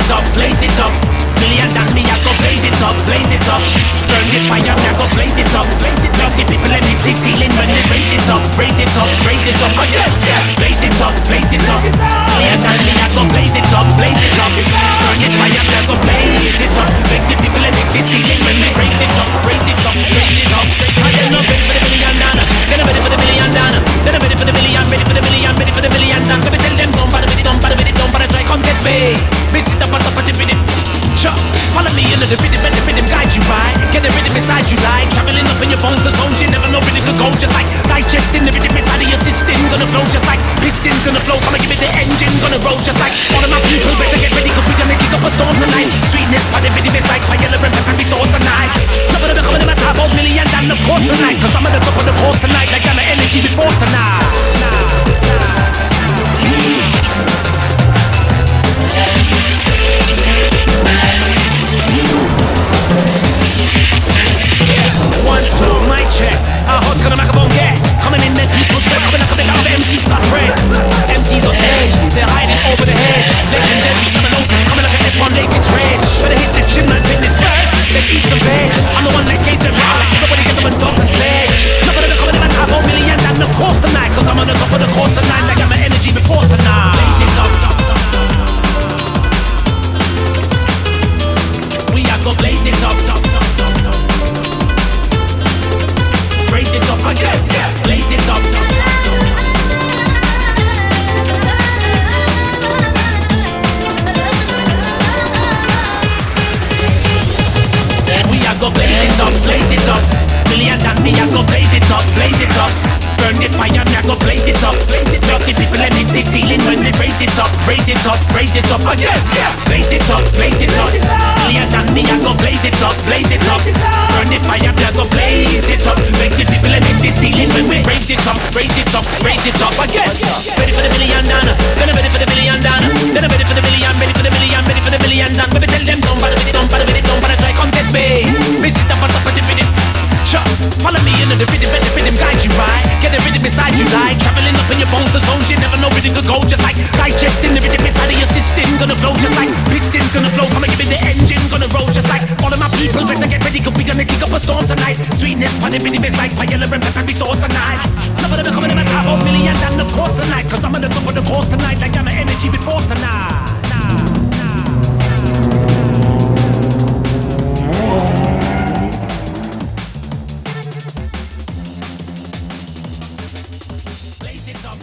it up, blaze it up. Million and me, I go blaze it up, blaze it up. Burn the fire, me, I go blaze it up, blaze it up. The people let me the ceiling when they raise it up, raise it up, raise it up. Oh yeah, yeah. Blaze it up, blaze it up. Million and me, I go blaze it up, blaze it up. Burn the fire, me, I go blaze it up. Make the people let me the ceiling when they raise it up, raise it up, raise it up. I get no ready for the million dollar, then I'm ready for the million dollar, then I'm ready for the million, ready for the million, ready for the million dollar. Let me tell them don't bother with it, don't bother with it, don't bother try contest me. Miss it up on top of the rhythm. Follow me into the rhythm and the rhythm guide you right. Get the rhythm inside you like traveling up in your bones, the zones you never know rhythm could go. Just like digesting the rhythm inside of your system, gonna flow just like pistons gonna flow. Come and give it the engine, gonna roll just like all of my people. Better get ready, cause we gonna kick up a storm tonight. Sweetness, but the rhythm is like fire and pepper sauce tonight. None of them coming in my top of million and of course tonight, cause I'm at the top of the course tonight. I got my energy before tonight. One, two, mic check. How hot can a microphone get? Coming in, then people sweat. Coming up, coming down, the MCs start red. MCs on edge, they're hiding over the hedge. Legendary, never notice. Coming like an F1 latest rage. Better hit the gym and fitness first. Then eat some veg. I'm the one that gave them round. Like everybody get them a dog and sledge. None of them coming in and have 4 million and of course tonight. Cause I'm on the top of the course tonight. I got my energy before tonight. Blaze it up. We are go blaze it up. Raise it up again, yeah. Blaze it up. We are go blaze it up, blaze it up. Million and me, I go blaze it up, blaze it up. Burn the fire, me I go blaze it up, blaze it up. The people let me the ceiling when they raise it up, raise it up, raise it up again, yeah. Blaze it up, blaze it up. Million and me, I go blaze it up, blaze it up. Burn the fire, me I go blaze it up. Make the people let me the ceiling when we raise it up, raise it up, raise it up again. Ready for the million dollar, then I'm ready for the million dollar, then I'm ready for the million, ready for the million, ready for the million dollar. Baby tell them don't bother with it, don't bother with it, don't bother try contest me. Miss it up on top of the rhythm. Follow me into the rhythm and the rhythm guide you right. Get the rhythm inside you like traveling up in your bones, the zones you never know rhythm could go. Just like digesting the rhythm inside of your system, gonna flow just like pistons gonna flow. Come and give it the engine, gonna roll just like all of my people. Better get ready, cause we gonna kick up a storm tonight. Sweetness, but the rhythm is like fire and pepper sauce tonight. None of them coming in my top of million and of course tonight, cause I'm on the top of the course tonight. I got my energy before tonight. Blaze it up.